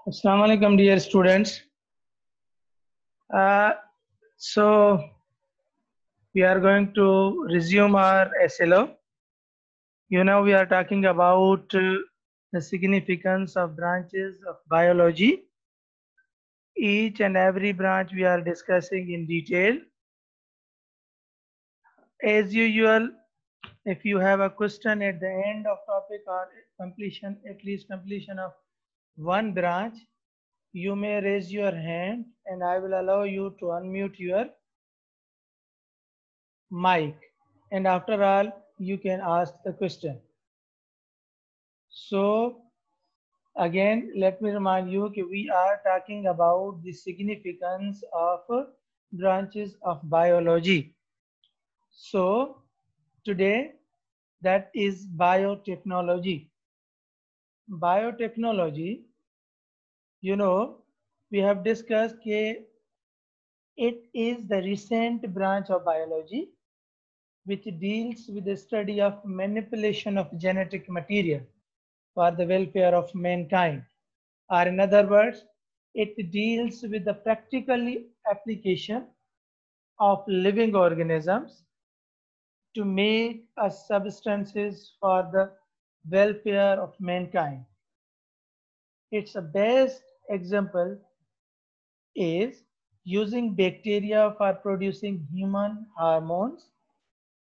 Assalamu alaikum, dear students. So we are going to resume our SLO. We are talking about the significance of branches of biology. Each and every branch we are discussing in detail. As usual, if you have a question at the end of topic or completion, at least completion of one branch, you may raise your hand and I will allow you to unmute your mic, and after all you can ask the question. So again, let me remind you that we are talking about the significance of branches of biology. So today, that is biotechnology. Biotechnology, we have discussed that it is the recent branch of biology which deals with the study of manipulation of genetic material for the welfare of mankind. Or in other words, it deals with the practical application of living organisms to make a substances for the welfare of mankind. Its best example is using bacteria for producing human hormones,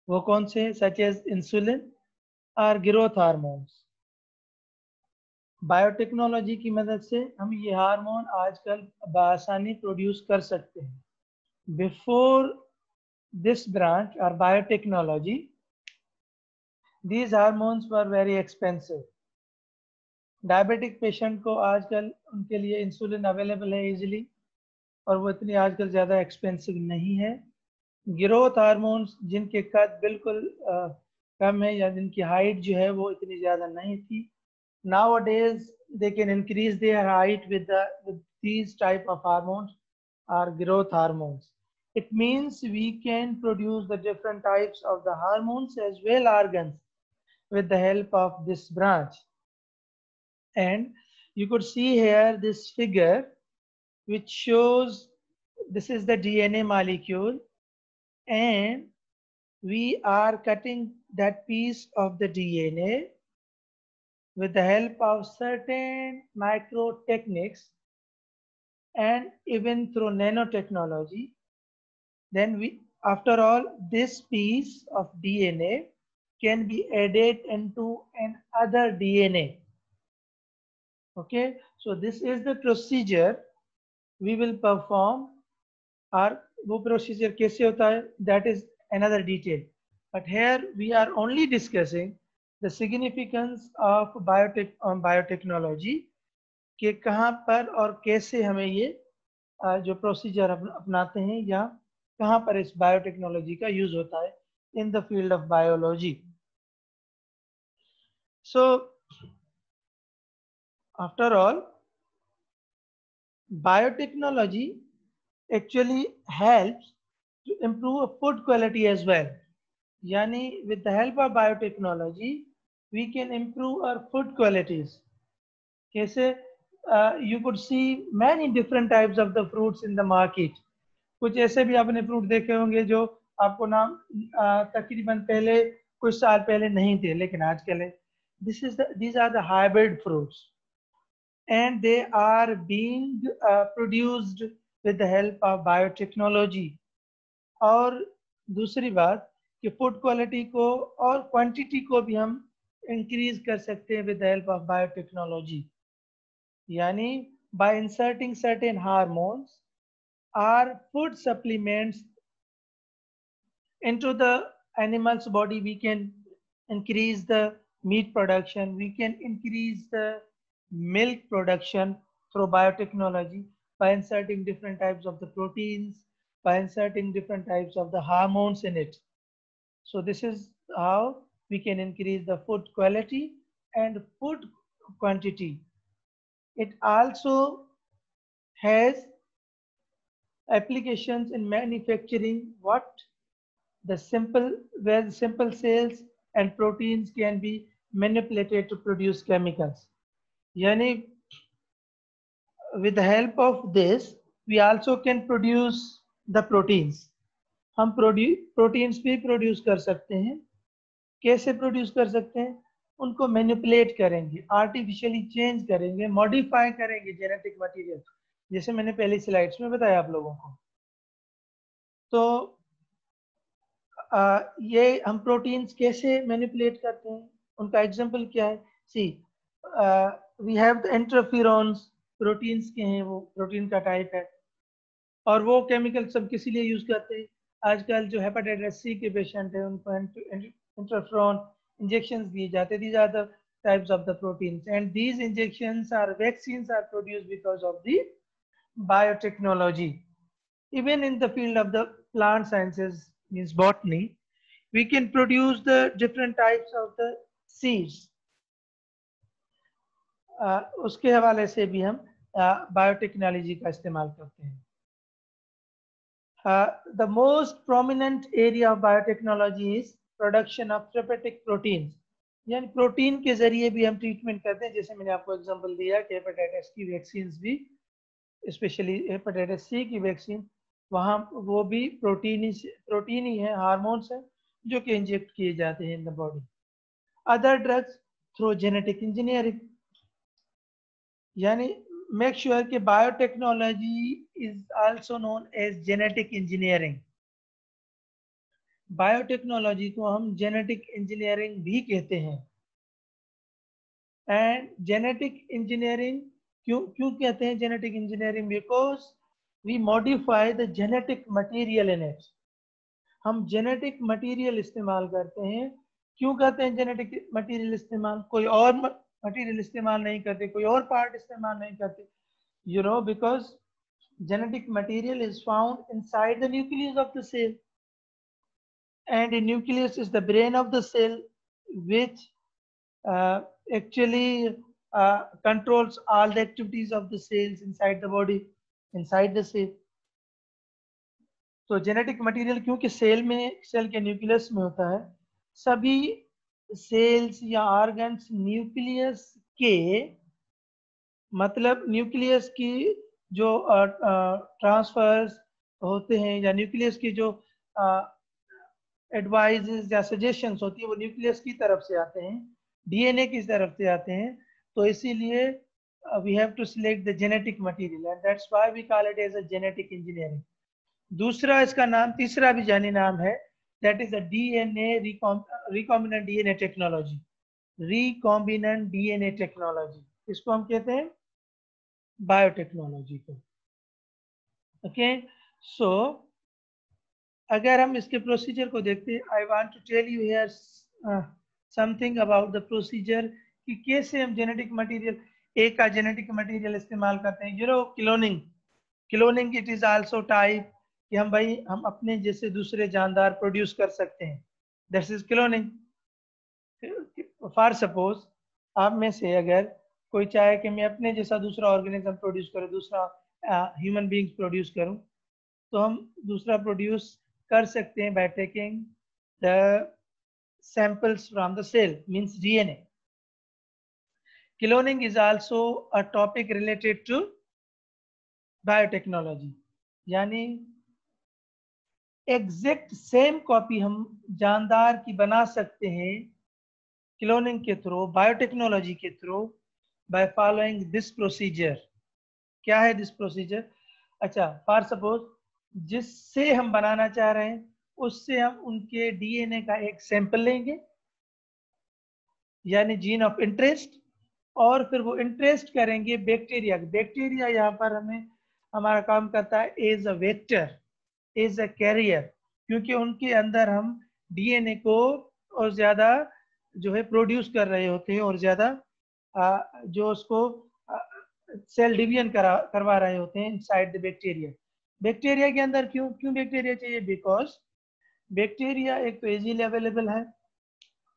वो कौन से, such as insulin or growth hormones. Biotechnology की मदद से हम ये hormone आजकल बआसानी produce कर सकते हैं. बिफोर दिस ब्रांच और biotechnology, these hormones were very expensive. Diabetic patient को आजकल उनके लिए इंसुलिन अवेलेबल है इजीली, और वो इतनी आजकल ज़्यादा एक्सपेंसिव नहीं है. ग्रोथ हार्मोन्स जिनके कद बिल्कुल कम है या जिनकी हाइट जो है वो इतनी ज़्यादा नहीं थी, nowadays they can increase their height with these type of hormones or growth hormones. It means we can produce the different types of the hormones as well organs with the help of this branch. And you could see here this figure which shows this is the DNA molecule, and we are cutting that piece of the DNA with the help of certain micro techniques and even through nanotechnology. Then after all, this piece of DNA can be added into another DNA. Okay, so this is the procedure we will perform. और वो procedure कैसे होता है, that is another detail. But here we are only discussing the significance of biotechnology, कि कहाँ पर और कैसे हमें ये जो प्रोसीजर अपनाते हैं या कहाँ पर इस बायोटेक्नोलॉजी का यूज होता है in the field of biology. So after all, biotechnology actually helps to improve food quality as well. Yani with the help of biotechnology, we can improve our food qualities. कैसे? You could see many different types of the fruits in the market. कुछ ऐसे भी आपने fruit देखे होंगे जो आपको नाम तकरीबन पहले कुछ साल पहले नहीं थे, लेकिन आजकल है. These are the hybrid fruits, and they are being produced with the help of biotechnology. और दूसरी बात कि फूड क्वालिटी को और क्वांटिटी को भी हम इंक्रीज कर सकते हैं with the help of biotechnology. यानी by inserting certain hormones or food supplements into the animal's body, we can increase the meat production, we can increase the milk production through biotechnology by inserting different types of the proteins, by inserting different types of the hormones in it. So this is how we can increase the food quality and food quantity. It also has applications in manufacturing where the simple cells and proteins can be manipulated to produce chemicals. यानी with the help of this we also can produce the proteins. हम proteins भी produce कर सकते हैं. कैसे produce कर सकते हैं? उनको मैनिपुलेट करेंगे, आर्टिफिशियली चेंज करेंगे, मॉडिफाई करेंगे जेनेटिक मटेरियल, जैसे मैंने पहली स्लाइड्स में बताया आप लोगों को. तो ये हम प्रोटीन्स कैसे मैनिपुलेट करते हैं, उनका एग्जांपल क्या है? See we have the interferons, proteins के हैं, वो प्रोटीन का टाइप है. और वो केमिकल सब किस लिए यूज करते हैं? आजकल जो हेपेटाइटिस सी के पेशेंट है उनको इंटरफेरॉन इंजेक्शंस दिए जाते हैं. These are the types of the proteins, and these injections or vaccines are produced because of the biotechnology. Even in the field of the plant sciences, means botany, we can produce the different types of the seeds. उसके हवाले से भी हम biotechnology का इस्तेमाल करते हैं. The most prominent area of biotechnology is production of therapeutic proteins. यानी प्रोटीन के जरिए भी हम ट्रीटमेंट करते हैं. जैसे मैंने आपको एग्जांपल दिया कि हेपेटाइटिस की वैक्सीन भी, स्पेशली हेपेटाइटिस सी की वैक्सीन, वहाँ वो भी प्रोटीन ही है, हार्मोन्स है जो कि इंजेक्ट किए जाते हैं in the body. Other drugs through genetic engineering. यानी make sure कि biotechnology is also known as genetic engineering. Biotechnology को हम जेनेटिक इंजीनियरिंग भी कहते हैं. एंड जेनेटिक इंजीनियरिंग क्यों कहते हैं genetic engineering? Because we modify the genetic material in it. हम जेनेटिक मटेरियल इस्तेमाल करते हैं. क्यों करते हैं जेनेटिक मटेरियल इस्तेमाल? कोई और मटेरियल इस्तेमाल नहीं करते, कोई और पार्ट इस्तेमाल नहीं करते. You know, because genetic material is found inside the nucleus of the cell, and the nucleus is the brain of the cell, which actually controls all the activities of the cells inside the body, inside the cell. तो genetic material क्योंकि cell के nucleus में होता है. सभी sales या organs nucleus के, मतलब न्यूक्लियस की जो ट्रांसफर्स होते हैं या न्यूक्लियस की जो एडवाइजेस या सजेशंस होती है वो न्यूक्लियस की तरफ से आते हैं, डीएनए की तरफ से आते हैं. तो इसीलिए we have to select the genetic material, and that's why we call it as a genetic engineering. दूसरा इसका नाम, तीसरा भी जानी नाम है, that is a DNA recombinant DNA technology. Recombinant DNA technology, इसको हम कहते हैं बायोटेक्नोलॉजी को. ओके, सो अगर हम इसके प्रोसीजर को देखते हैं, I want to tell you here something about the procedure कि कैसे हम जेनेटिक मटेरियल, एक का जेनेटिक मटेरियल इस्तेमाल करते हैं. You know, cloning it is also type कि हम अपने जैसे दूसरे जानदार प्रोड्यूस कर सकते हैं. That is cloning. For suppose आप में से अगर कोई चाहे कि मैं अपने जैसा दूसरा ऑर्गेनिज्म प्रोड्यूस करूं, दूसरा ह्यूमन बीइंग्स प्रोड्यूस करूं, तो हम दूसरा प्रोड्यूस कर सकते हैं by taking the samples from the cell, means DNA. Cloning is also a topic related to biotechnology. यानी एग्जैक्ट सेम कॉपी हम जानदार की बना सकते हैं क्लोनिंग के थ्रू, बायोटेक्नोलॉजी के through, by following this procedure. क्या है दिस प्रोसीजर? अच्छा, फॉर सपोज जिससे हम बनाना चाह रहे हैं उससे हम उनके डीएनए का एक सैंपल लेंगे, यानी जीन ऑफ इंटरेस्ट, और फिर वो इंटरेस्ट करेंगे बैक्टीरिया. बैक्टीरिया यहाँ पर हमारा काम करता है as a vector, as a carrier, क्योंकि उनके अंदर हम डीएनए को और ज्यादा जो है प्रोड्यूस कर रहे होते हैं, और ज्यादा जो उसको सेल डिवीजन करवा रहे होते हैं इनसाइड द बैक्टीरिया. बैक्टीरिया के अंदर क्यों बैक्टीरिया चाहिए? बिकॉज बैक्टीरिया एक तो इजीली अवेलेबल है,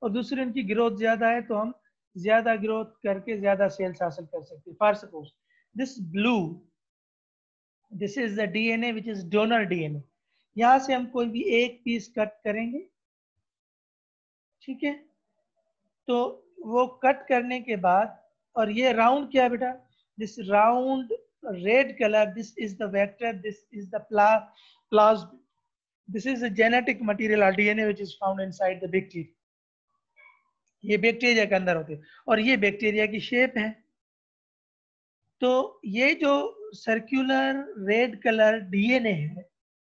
और दूसरी उनकी ग्रोथ ज्यादा है, तो हम ज्यादा ग्रोथ करके ज्यादा सेल्स हासिल कर सकते हैं. For suppose this blue, this is the DNA which is donor DNA. यहां से हम कोई भी एक पीस कट करेंगे, ठीक है? तो वो कट करने के बाद, और ये राउंड क्या है बेटा? This round red color, this is the vector, this is the plasmid. This is a genetic material or DNA which is found inside the bacteria. ये बैक्टीरिया के अंदर होते हैं और ये बैक्टीरिया की शेप है. तो ये जो सर्कुलर रेड कलर डीएनए है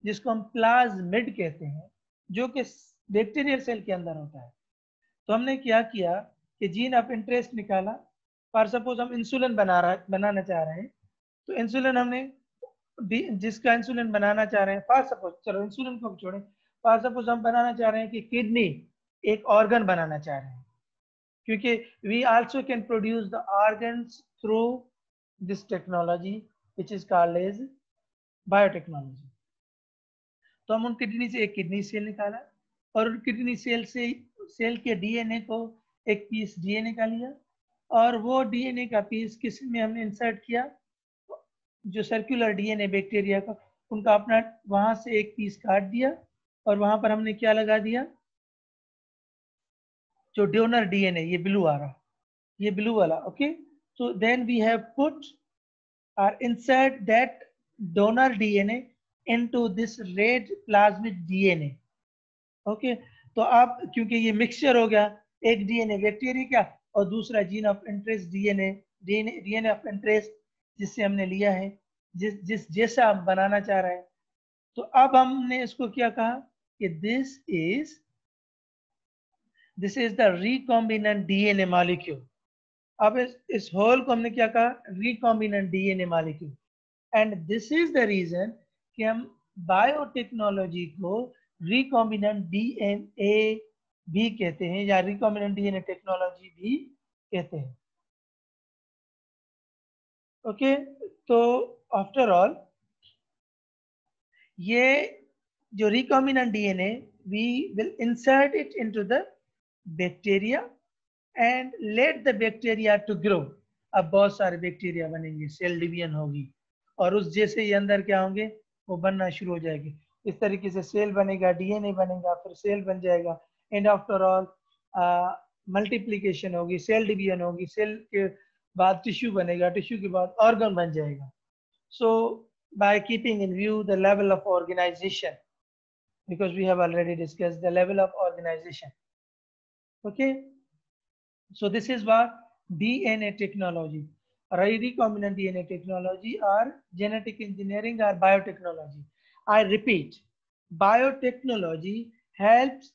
जिसको हम प्लाज्मिड कहते हैं, जो कि बैक्टीरियल सेल के अंदर होता है. तो हमने क्या किया कि जीन ऑफ इंटरेस्ट निकाला. फॉर सपोज हम इंसुलिन बनाना चाह रहे हैं, तो इंसुलिन हमने जिसका इंसुलिन बनाना चाह रहे हैं, फॉर सपोज, चलो इंसुलिन को छोड़ें, फॉर सपोज हम बनाना चाह रहे हैं कि किडनी एक ऑर्गन बनाना चाह रहे हैं, क्योंकि we also can produce the organs through this technology which is called as biotechnology. तो हम उन किडनी से एक किडनी सेल निकाला और उन किडनी सेल के डीएनए को एक पीस डीएनए का लिया और वो डीएनए का पीस किस में हमने इंसर्ट किया, जो सर्कुलर डीएनए बैक्टीरिया का, उनका अपना वहां से एक पीस काट दिया और वहां पर हमने क्या लगा दिया, जो डोनर डीएनए, ये ब्लू आ रहा, ये ब्लू वाला. Okay, so then we have put और insert that donor DNA into this red plasmid DNA. Okay, तो अब क्योंकि ये मिक्सचर हो गया, एक डीएनए बैक्टीरिया का और दूसरा gene of interest DNA of interest जिससे हमने लिया है, जिस जैसा हम बनाना चाह रहे हैं. तो अब हमने इसको क्या कहा कि this is the recombinant DNA molecule. अब इस होल को हमने क्या कहा, recombinant DNA molecule. And this is the reason कि हम बायोटेक्नोलॉजी को रिकॉम्बिनेंट डीएनए भी कहते हैं या रिकॉम्बिनेंट डीएनए टेक्नोलॉजी भी कहते हैं. ओके, तो आफ्टर ऑल ये जो recombinant DNA, we will insert it into the bacteria and let the bacteria to grow. अब बहुत सारे बैक्टीरिया बनेंगे, सेल डिवीजन होगी और उस जैसे ही अंदर क्या होंगे, वो बनना शुरू हो जाएगी. इस तरीके से सेल बनेगा, डीएनए बनेगा, फिर सेल बन जाएगा. एंड आफ्टर ऑल मल्टीप्लीकेशन होगी, सेल डिवीजन होगी, सेल के बाद टिश्यू बनेगा, टिश्यू के बाद ऑर्गन बन जाएगा. सो by keeping in view the level of organization, because we have already discussed the level of organization. Okay, so this is what DNA technology or recombinant DNA technology or genetic engineering or biotechnology. I repeat, biotechnology helps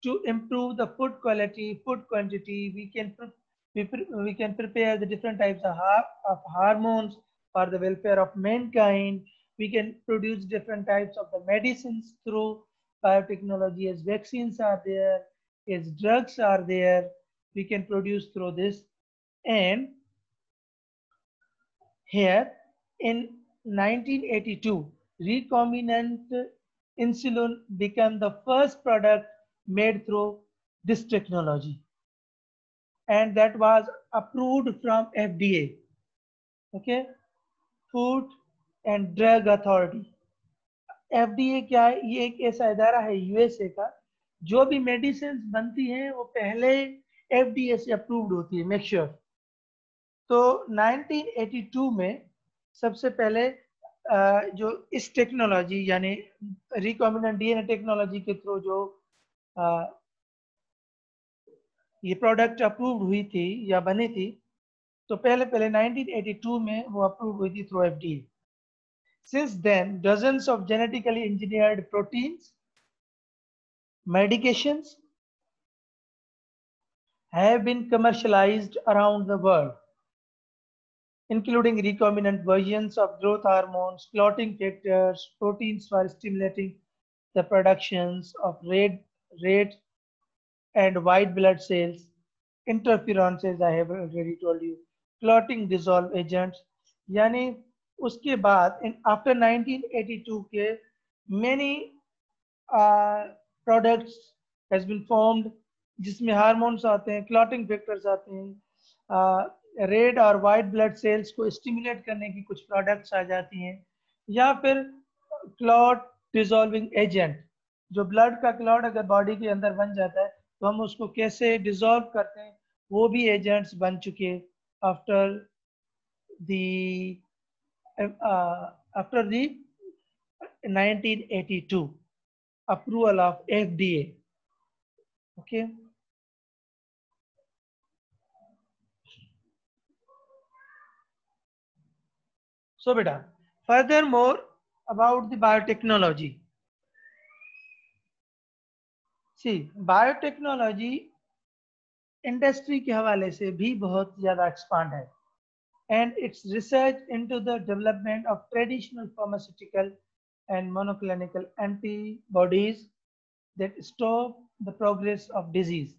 to improve the food quality, food quantity. We can prepare the different types of hormones for the welfare of mankind. We can produce different types of the medicines through biotechnology, as vaccines are there, as drugs are there, we can produce through this. And here in 1982, recombinant insulin became the first product made through this technology, and that was approved from FDA. Okay, Food and Drug Authority. FDA क्या है, ये एक ऐसा इदारा है USA का, जो भी मेडिसिन बनती हैं वो पहले FDA से अप्रूव्ड होती है, मेक श्योर. तो 1982 में सबसे पहले जो इस टेक्नोलॉजी यानी रिकॉम्बिनेंट डीएनए टेक्नोलॉजी के थ्रू जो ये प्रोडक्ट अप्रूव्ड हुई थी या बनी थी, तो पहले 1982 में वो अप्रूव हुई थी through FDA. Since then, dozens of genetically engineered proteins, medications have been commercialized around the world, including recombinant versions of growth hormones, clotting factors, proteins for stimulating the productions of red and white blood cells, interferons, as I have already told you, clotting dissolve agents. यानी उसके बाद after 1982 के many products has been formed जिसमें hormones आते हैं, clotting factors आते हैं, red और वाइट ब्लड सेल्स को स्टिमुलेट करने की कुछ प्रोडक्ट्स आ जाती हैं, या फिर क्लॉट डिसॉल्विंग एजेंट, जो ब्लड का क्लॉट अगर बॉडी के अंदर बन जाता है तो हम उसको कैसे डिसॉल्व करते हैं, वो भी एजेंट्स बन चुके after the after the 1982 approval of FDA. Okay. So beta, furthermore about the biotechnology. See, biotechnology industry के हवाले से भी बहुत ज्यादा एक्सपांड है, and its research into the development of traditional pharmaceutical and monoclonal antibodies that stop the progress of disease.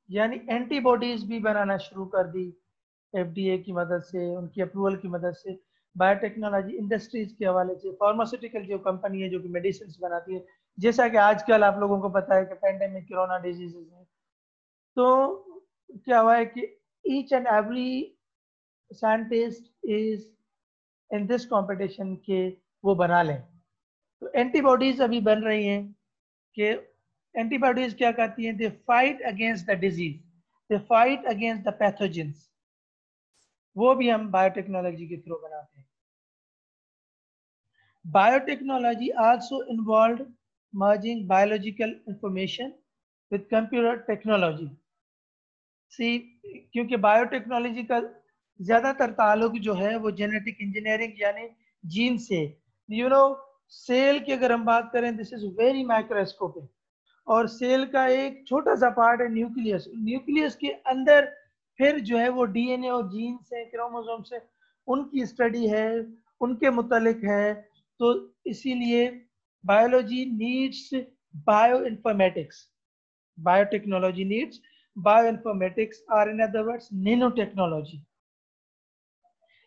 यानी antibodies भी बनाना शुरू कर दी एफडीए की मदद से, उनकी अप्रूवल की मदद से। बायोटेक्नोलॉजी इंडस्ट्रीज के हवाले से फार्मास्यूटिकल जो कंपनी है जो कि मेडिसिन बनाती है, जैसा कि आजकल आप लोगों को पता है कि पैंडेमिक कोरोना डिजीजेस है, तो क्या हुआ है कि each and every scientist is in this competition के वो बना लें। तो एंटीबॉडीज अभी बन रही हैं कि एंटीबॉडीज क्या करती हैं, they fight against the disease, they fight against the pathogens, वो भी हम बायोटेक्नोलॉजी के थ्रू बनाते हैं। Biotechnology also involve merging biological information with computer technology. See, क्योंकि बायोटेक्नोलॉजी का ज्यादातर ताल्लुक जो है वो जेनेटिक इंजीनियरिंग यानी जीन से, यू नो सेल की अगर हम बात करें, दिस इज वेरी माइक्रोस्कोपिक, और सेल का एक छोटा सा पार्ट है न्यूक्लियस, न्यूक्लियस के अंदर फिर जो है वो डीएनए और जीन से, क्रोमोसोम से उनकी स्टडी है, उनके मुतालिक है। तो इसीलिए biology needs bioinformatics, biotechnology needs bioinformatics, और in other words nanotechnology,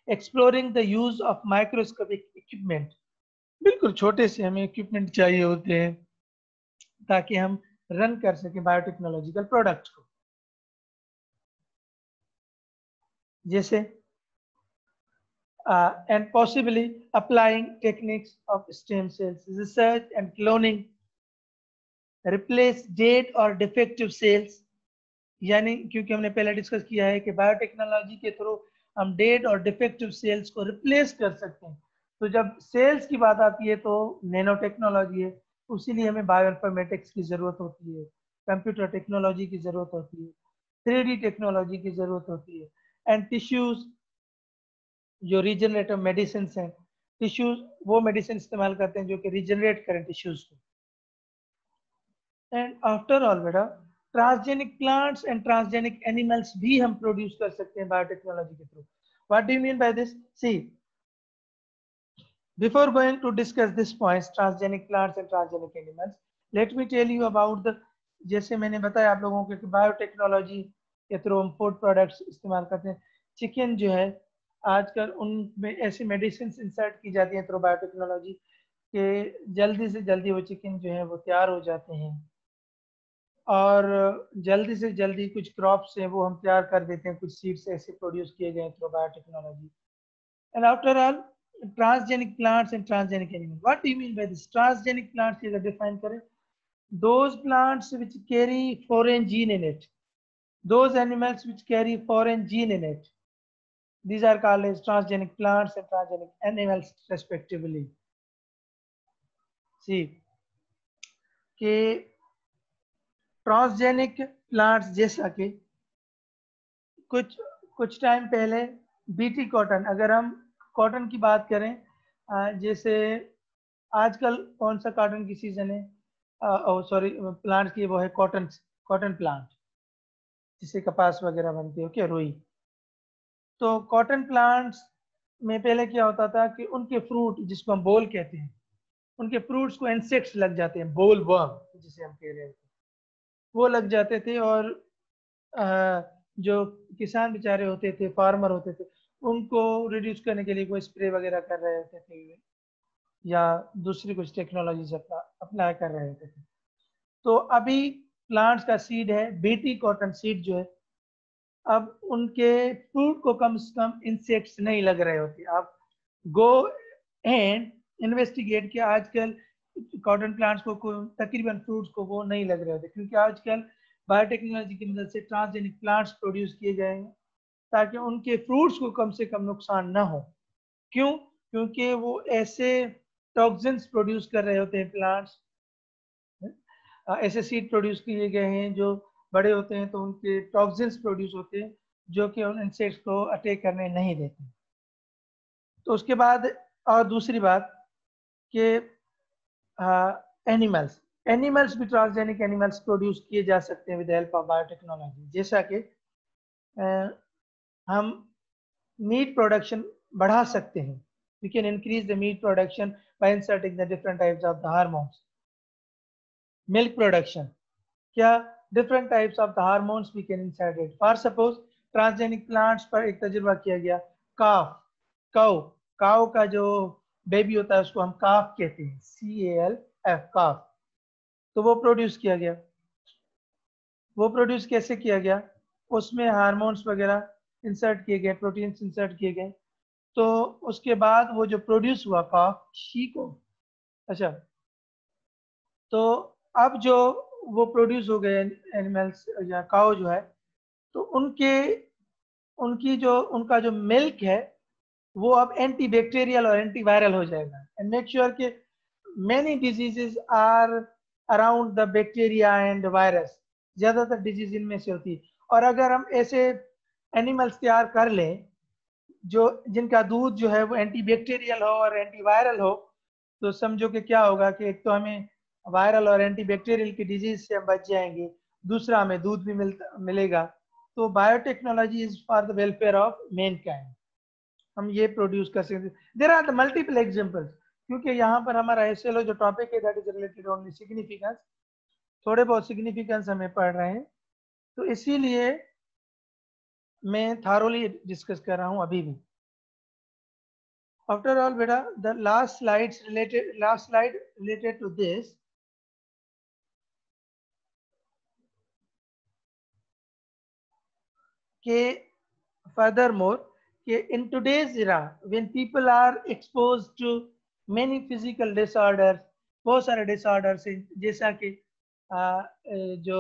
exploring the use of microscopic equipment. बिल्कुल छोटे से हमें इक्विपमेंट चाहिए होते हैं ताकि हम रन कर सके बायोटेक्नोलॉजिकल प्रोडक्ट को, जैसे and possibly applying techniques of stem cells research and cloning, replace dead और डिफेक्टिव सेल्स, यानी क्योंकि हमने पहले डिस्कस किया है कि बायोटेक्नोलॉजी के थ्रू हम डेड और डिफेक्टिव सेल्स को रिप्लेस कर सकते हैं। तो जब सेल्स की बात आती है तो नैनो टेक्नोलॉजी है, उसीलिए हमें बायोइन्फॉर्मेटिक्स की जरूरत होती है, कंप्यूटर टेक्नोलॉजी की जरूरत होती है, 3D टेक्नोलॉजी की जरूरत होती है, एंड टिश्यूज जो रीजनरेटिव मेडिसिन हैं, टिश्यूज वो मेडिसिन इस्तेमाल करते हैं जो कि रीजनरेट करें टिश्यूज को। एंड आफ्टर ऑल बेटा, transgenic plants and transgenic animals भी हम प्रोड्यूस कर सकते हैं बायोटेक्नोलॉजी के through. What do you mean by this? See, before going to discuss this points, transgenic plants and transgenic animals, let me tell you about the, जैसे मैंने बताया आप लोगों को कि बायोटेक्नोलॉजी के थ्रू हम फूड प्रोडक्ट्स इस्तेमाल करते हैं। चिकन जो है आजकल उनमें ऐसी मेडिसिन इंसर्ट की जाती है थ्रू बायोटेक्नोलॉजी कि जल्दी से जल्दी वो चिकन जो है वो तैयार हो जाते हैं, और जल्दी से जल्दी कुछ क्रॉप्स हैं वो हम तैयार कर देते हैं, कुछ सीड्स ऐसे प्रोड्यूस किए गए through biotechnology. And after all, transgenic plants and transgenic animals. What do you mean by this? Transgenic plants is defined करें, those plants which carry foreign gene in it, those animals which carry foreign gene in it, these are called as transgenic plants and transgenic animals respectively. See, कि transgenic plants जैसा कि कुछ time पहले BT cotton, अगर हम cotton की बात करें, जैसे आजकल कौन सा कॉटन की सीजन है, सॉरी प्लांट की, वो है कॉटन, कॉटन प्लांट जिससे कपास वगैरह बनती है, ओके, रुई। तो कॉटन प्लांट्स में पहले क्या होता था कि उनके फ्रूट, जिसको हम बोल कहते हैं, उनके फ्रूट्स को इंसेक्ट्स लग जाते हैं, बोल वर्म जिसे हम कह रहे हैं, वो लग जाते थे, और जो किसान बेचारे होते थे, फार्मर होते थे, उनको रिड्यूस करने के लिए कोई स्प्रे वगैरह कर रहे होते थे या दूसरी कुछ टेक्नोलॉजी अप्लाई कर रहे होते थे। तो अभी प्लांट्स का सीड है बीटी कॉटन सीड जो है, अब उनके फ्रूट को कम से कम इंसेक्ट्स नहीं लग रहे होते। आप गो एंड इन्वेस्टिगेट कि आजकल कॉटन प्लांट्स को तकरीबन फ्रूट्स को वो नहीं लग रहे होते, क्योंकि आजकल बायोटेक्नोलॉजी की मदद से ट्रांसजेनिक प्लांट्स प्रोड्यूस किए गए हैं ताकि उनके फ्रूट्स को कम से कम नुकसान ना हो। क्यों? क्योंकि वो ऐसे टॉक्सिन्स प्रोड्यूस कर रहे होते हैं प्लांट्स, ऐसे सीड प्रोड्यूस किए गए हैं जो बड़े होते हैं तो उनके टॉक्सिन्स प्रोड्यूस होते हैं जो कि उन इंसेक्ट्स को अटैक करने नहीं देते। तो उसके बाद और दूसरी बात कि एनिमल्स भी ट्रांसजेनिक एनिमल्स प्रोड्यूस किए जा सकते हैं विद हेल्प ऑफ बायोटेक्नोलॉजी। जैसा कि हम मीट प्रोडक्शन बढ़ा सकते हैं, we can increase the meat production by inserting the different types of the hormones. Milk production, क्या different types of the hormones we can insert it. For suppose transgenic plants पर एक तजुर्बा किया गया, cow का जो बेबी होता है उसको हम काफ कहते हैं, CALF काफ। तो वो प्रोड्यूस किया गया। वो प्रोड्यूस कैसे किया गया? उसमें हार्मोन्स वगैरह इंसर्ट किए गए, प्रोटीन्स इंसर्ट किए गए। तो उसके बाद वो जो प्रोड्यूस हुआ काफ शी को, अच्छा, तो अब जो वो प्रोड्यूस हो गए एनिमल्स या काउ जो है, तो उनका जो मिल्क है वो अब एंटी बैक्टीरियल और एंटी वायरल हो जाएगा। एंड मेक श्योर कि many diseases are around the bacteria and virus, ज्यादातर डिजीज इनमें से होती है। और अगर हम ऐसे एनिमल्स तैयार कर लें जो जिनका दूध जो है वो एंटी बैक्टीरियल हो और एंटी वायरल हो, तो समझो कि क्या होगा कि एक तो हमें वायरल और एंटी बैक्टीरियल की डिजीज से हम बच जाएंगे, दूसरा हमें दूध भी मिलेगा। तो biotechnology is for the welfare of mankind, हम ये प्रोड्यूस कर सकते। There are the multiple examples, क्योंकि यहाँ पर हमारा एसएलओ जो टॉपिक है that is related only significance, थोड़े बहुत सिग्निफिकेंस हमें पढ़ रहे हैं, तो इसीलिए मैं थारोली डिस्कस कर रहा हूँ अभी भी। After all, beta, the last slide related to this. Furthermore, in today's era, when people are exposed to many physical disorders, बहुत सारे disorders हैं, जैसा कि जो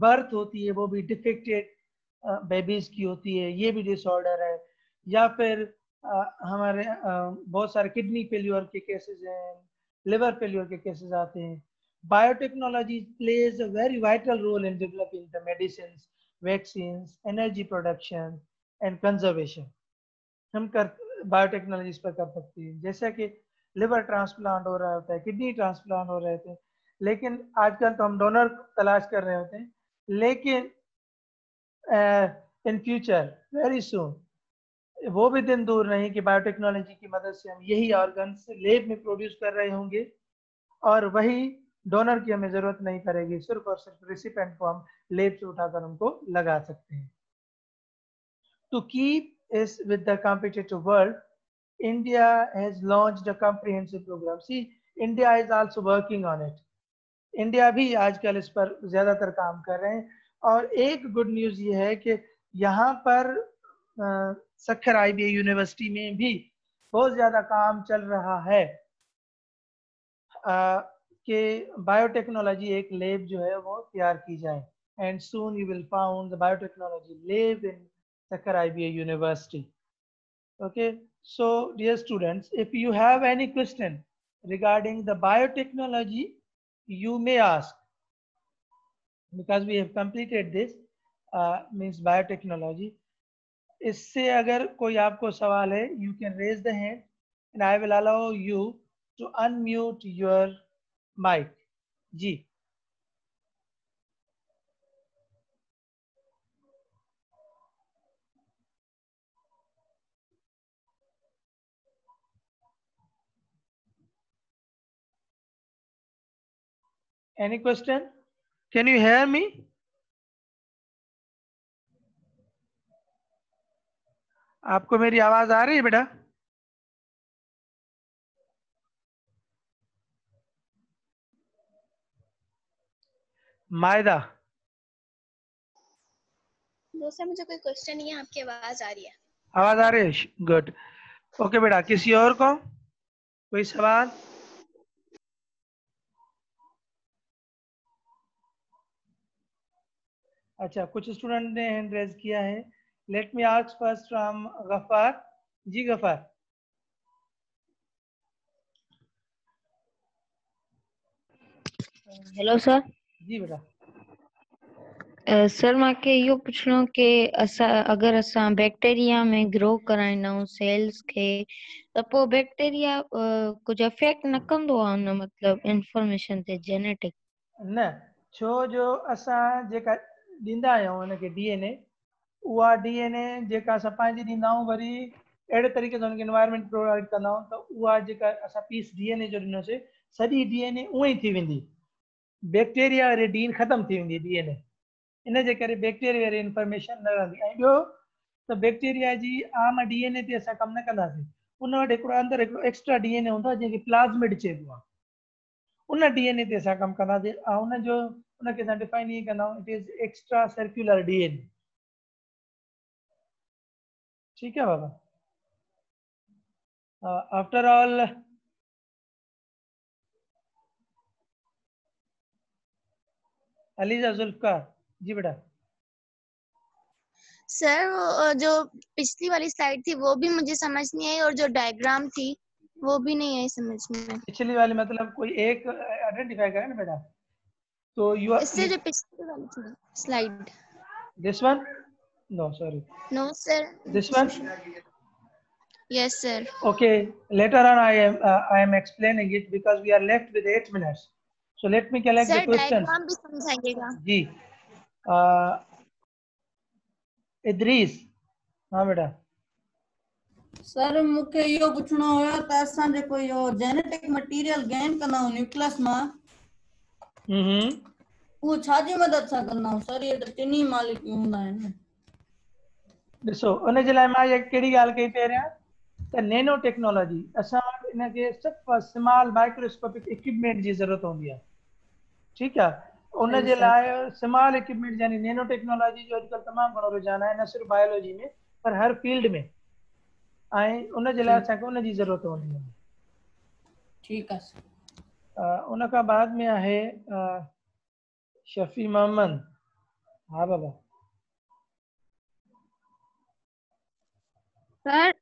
birth होती है वो भी defected babies की होती है, ये भी disorder है, या फिर हमारे बहुत सारे kidney failure के cases हैं, liver failure के cases आते हैं। Biotechnology plays a very vital role in developing the medicines, vaccines, energy production and conservation. हम कर बायोटेक्नोलॉजीज पर कर सकते हैं, जैसे कि लिवर ट्रांसप्लांट हो रहा होता है, किडनी ट्रांसप्लांट हो रहे थे, लेकिन आजकल तो हम डोनर तलाश कर रहे होते हैं, लेकिन इन फ्यूचर वेरी सून वो भी दिन दूर नहीं कि बायोटेक्नोलॉजी की मदद से हम यही ऑर्गन्स लैब में प्रोड्यूस कर रहे होंगे और वही डोनर की हमें जरूरत नहीं पड़ेगी, सिर्फ और सिर्फ रेसिपिएंट को हम लैब से उठाकर उनको लगा सकते हैं। To keep is with the competitive world, India has launched a comprehensive program. See, India is also working on it. India भी आजकल इस पर ज्यादातर काम कर रहे हैं। और एक गुड न्यूज ये है कि यहाँ पर सक्खर IBA यूनिवर्सिटी में भी बहुत ज्यादा काम चल रहा है कि बायोटेक्नोलॉजी एक लैब जो है वो तैयार की जाए। And soon you will found the biotechnology lab in Sukkur IBA university. Okay, so dear students, if you have any question regarding the biotechnology, you may ask, because we have completed this means biotechnology. इससे अगर कोई आपको सवाल है, you can raise the hand and I will allow you to unmute your mic. Ji, any question? Can you hear me? आपको मेरी आवाज आ रही है बेटा? मायदा? दोस्तों मुझे कोई क्वेश्चन नहीं है, आपकी आवाज आ रही है। आवाज आ रही है, गुड। ओके बेटा, किसी और को कोई सवाल? अच्छा, कुछ स्टूडेंट ने हैंड रेज किया है Let me ask first from Ghaffar. जी Ghaffar. Hello sir. जी बेटा। सर मूंखे इहो पुछणो कि अगर असां बैक्टीरिया में ग्रो कराईंदा सेल्स खे त पोइ बैक्टीरिया कुछ इफेक्ट न कंदो आहे उन मतलब इंफॉर्मेशन ते जेनेटिक? न, छो जो असां जेका ॾींदा आहियूं उनखे डीएनए, उहा डीएनए जेका असां पंहिंजी ॾींदा आहियूं वरी अहिड़े तरीक़े सां उनखे एनवायरनमेंट प्रोवाइड कंदा आहियूं त उहा जेका असां पीस डीएनए जो ॾिनोसीं सॼी डीएनए उअं ई थी वेंदी, बैक्टीरिया वारी डीन ख़तम थी वेंदी डीएनए, इन जे करे बैक्टीरिया वारी इंफॉर्मेशन न रहंदी। ऐं ॿियो त बैक्टीरिया जी आम डीएनए ते असां कमु न कंदासीं, उन वटि हिकिड़ो अंदरि हिकिड़ो एक्स्ट्रा डीएनए हूंदो आहे जंहिंखे प्लाज़मिड चइबो आहे, उन डीएनए ते असां कमु कंदासीं ऐं उनजो उनखे असां डिफाइन ईअं कंदा आहियूं, it is extra circular DNA. ठीक है बाबा। आफ्टर ऑल अलीजा जुल्फकार जी बेटा। सर वो जो पिछली वाली स्लाइड थी वो भी मुझे समझ नहीं आई और जो डायग्राम थी वो भी नहीं आई समझ में। पिछली वाली मतलब कोई एक आइडेंटिफाई करें ना बेटा। तो यू इससे जो पिछली वाली थी slide. This one? No sorry. No sir. This one? Yes sir. Okay, later on I am explaining it because we are left with 8 minutes. So let me collect the sir questions. Diagram भी समझाइएगा। जी इद्रीस। हाँ बेटा। Sir मूंखे इहो पुछणो हुयो त असां जेको इहो जेनेटिक मटीरियल गेन कंदा आहियूं न्यूक्लियस मां उहो छाजी मदद सां कंदा आहियूं सर? इहे त टिनी मालिक्यूल हूंदा आहिनि। ॾिसो उन जे लाइ मां कहिड़ी ॻाल्हि कई पहिरियां त नैनो टेक्नोलॉजी असां वटि इनखे सिर्फ़ु स्मॉल माइक्रोस्कोपिक इक्विपमेंट जी ज़रूरत हूंदी आहे, ठीकु आहे। उन जे लाइ स्मॉल इक्विपमेंट यानी नैनो टेक्नोलॉजी जो अॼुकल्ह तमामु घणो रुझान आहे, न सिर्फ़ु बायोलॉजी में पर हर फील्ड में, ऐं उन जे लाइ असांखे उन जी ज़रूरत हूंदी आहे। ठीकु आहे सर। उन खां बाद में आहे शफ़ी मोहम्मद। हाँ बाबा। सर